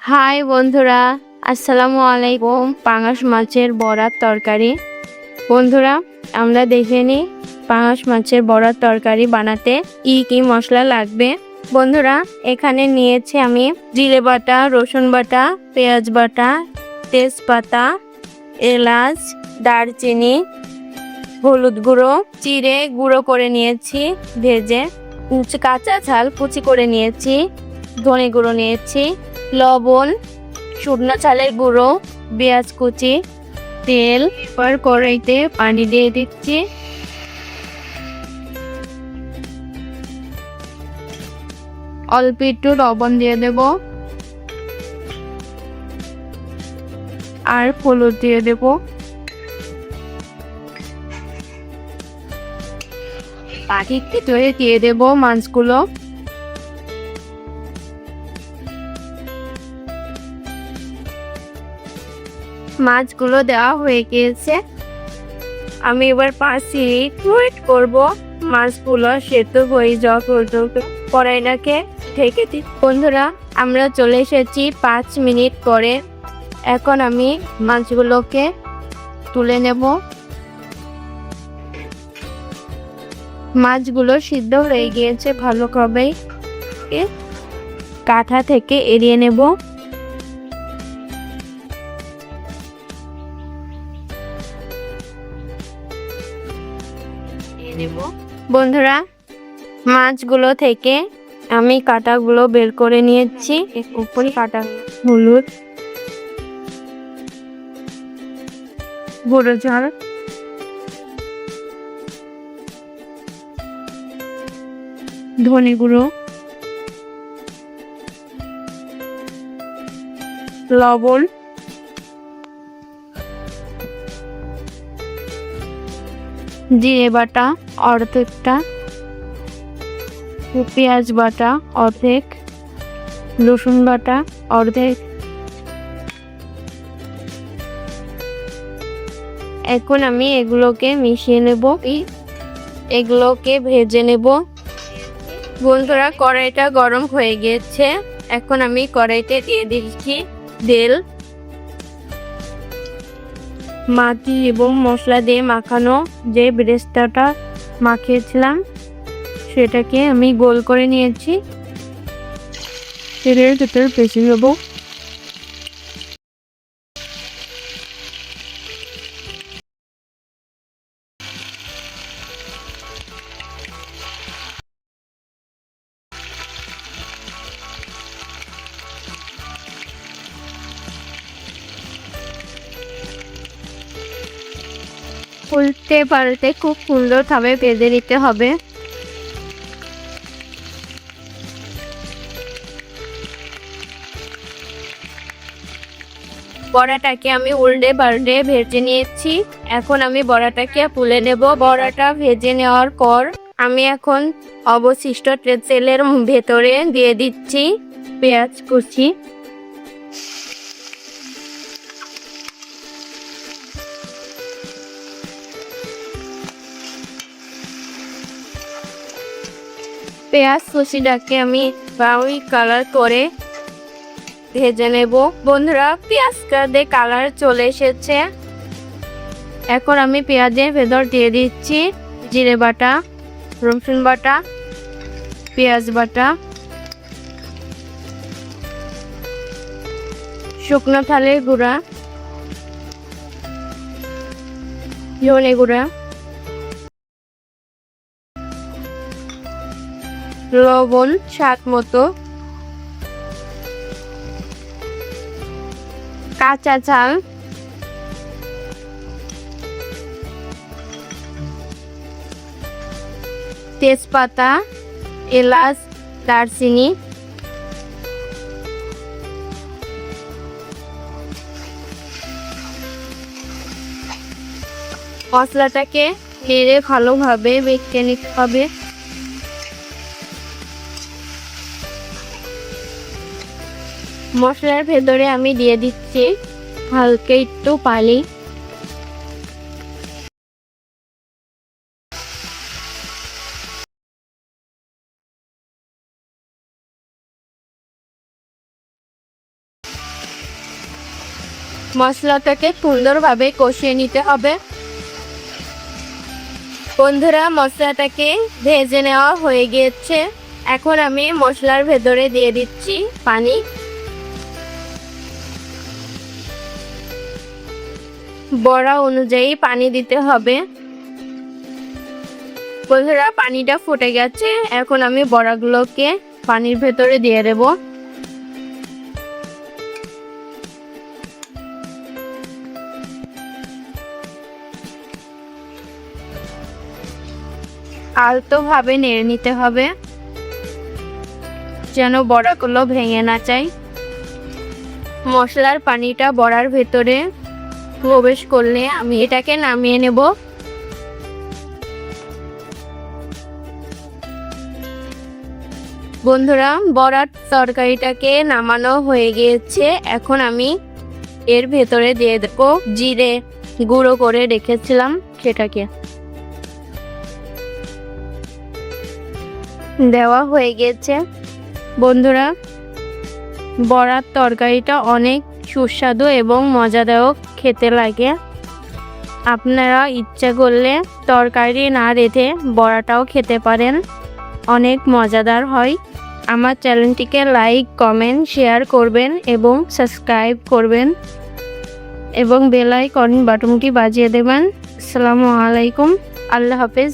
High বন্ধুরা, আসসালামু আলাইকুম। পাঙাশ মাছের বড়ার তরকারি। বন্ধুরা, আমরা দেখে নিই পাঙাশ মাছের বড়ার তরকারি বানাতে কি কি মশলা লাগবে। বন্ধুরা, এখানে নিয়েছি আমি জিরে বাটা, রসুন বাটা, পেঁয়াজ বাটা, তেজপাতা, এলাচ, দারচিনি, হলুদ গুঁড়ো চিড়ে গুঁড়ো করে নিয়েছি ভেজে, কাঁচা ঝাল কুচি করে নিয়েছি, ধনে গুঁড়ো নিয়েছি, লবণ, শুকনো চালের গুঁড়ো, পেঁয়াজ কুচি, তেল। এবার কড়াইতে পানি দিয়ে দিচ্ছি। অল্প একটু লবণ দিয়ে দেব আর হলুদ দিয়ে দেব। বাকি দিয়ে দেব মাছগুলো। মাছগুলো দেওয়া হয়ে গিয়েছে। আমি এবার 5 মিনিট ওয়েট করব মাছগুলো সেদ্ধ হয়ে যাওয়া পর্যন্ত। কড়াইটাকে ঢেকে দিই। বন্ধুরা, আমরা চলে এসেছি 5 মিনিট পরে। এখন আমি মাছগুলোকে তুলে নেব। মাছগুলো সিদ্ধ হয়ে গিয়েছে ভালোভাবে, কাঁটা থেকে এড়িয়ে নেব। বন্ধুরা, মাছগুলো থেকে আমি কাঁটাগুলো বের করে নিয়েছি। উপরে কাঁটা, হলুদ, গুঁড়ো ঝাল, ধনে গুঁড়ো, লবণ, জিরে বাটা অর্ধেকটা, পেঁয়াজ বাটা অর্ধেক, রসুন বাটা অর্ধেক। এখন আমি এগুলোকে মিশিয়ে নেব, এগুলোকে ভেজে নেব। বন্ধুরা, কড়াইটা গরম হয়ে গেছে। এখন আমি কড়াইতে দিয়ে দিচ্ছি তেল। মাটি এবং মশলা দিয়ে মাখানো যে বেরেস্তাটা মাখিয়েছিলাম সেটাকে আমি গোল করে নিয়েছি। তেলের ভেতর ভেজে নেব। উল্টে পাল্টে খুব সুন্দরভাবে ভেজে নিতে হবে। বড়াটাকে আমি উল্টে পাল্টে ভেজে নিয়েছি। এখন আমি বড়াটাকে তুলে নেব। বড়াটা ভেজে নেওয়ার পর আমি এখন অবশিষ্ট তেলের ভেতরে দিয়ে দিচ্ছি পেঁয়াজ কুচি, পেঁয়াজ কুচিটাকে আমি ব্রাউন কালার করে ভেজে নেব। বন্ধুরা, পেঁয়াজটা দিয়ে কালার চলে এসেছে। এখন আমি পেঁয়াজের ভেতর দিয়ে দিচ্ছি জিরে বাটা, রসুন বাটা, পেঁয়াজ বাটা, শুকনো চালের গুঁড়া, ধনে গুঁড়া, লবণ স্বাদ মতো, কাঁচা ঝাল, তেজপাতা, এলাচ, দারচিনি, মশলাটাকে নেড়ে ভালোভাবে মেখে নিতে হবে। মশলার ভেতরে আমি দিয়ে দিচ্ছি হালকা একটু পানি। মশলাটাকে সুন্দরভাবে কষিয়ে নিতে হবে। বন্ধুরা, মশলাটাকে ভেজে নেওয়া হয়ে গিয়েছে। এখন আমি মশলার ভেতরে দিয়ে দিচ্ছি পানি। বড়া অনুযায়ী পানি দিতে হবে। বন্ধুরা, পানিটা ফুটে গেছে। এখন আমি বড়াগুলোকে পানির ভেতরে দিয়ে দেব। আলতোভাবে নেড়ে নিতে হবে যেন বড়াগুলো ভেঙে না যায়। মশলার পানিটা বড়ার ভেতরে প্রবেশ করলে আমি এটাকে নামিয়ে নেব। বন্ধুরা, বড়ার তরকারিটাকে নামানো হয়ে গিয়েছে। এখন আমি এর ভেতরে দিয়ে দেব জিরে গুঁড়ো করে রেখেছিলাম সেটাকে। দেওয়া হয়ে গেছে। বন্ধুরা, বড়ার তরকারিটা অনেক সুস্বাদু এবং মজাদায়ক খেতে লাগে। আপনারা ইচ্ছা করলে তরকারি না রেঁধে বড়াটাও খেতে পারেন, অনেক মজাদার হয়। আমার চ্যানেলটিকে লাইক, কমেন্ট, শেয়ার করবেন এবং সাবস্ক্রাইব করবেন এবং বেল আইকন বাটনটি বাজিয়ে দেবেন। আসসালামু আলাইকুম, আল্লাহ হাফেজ।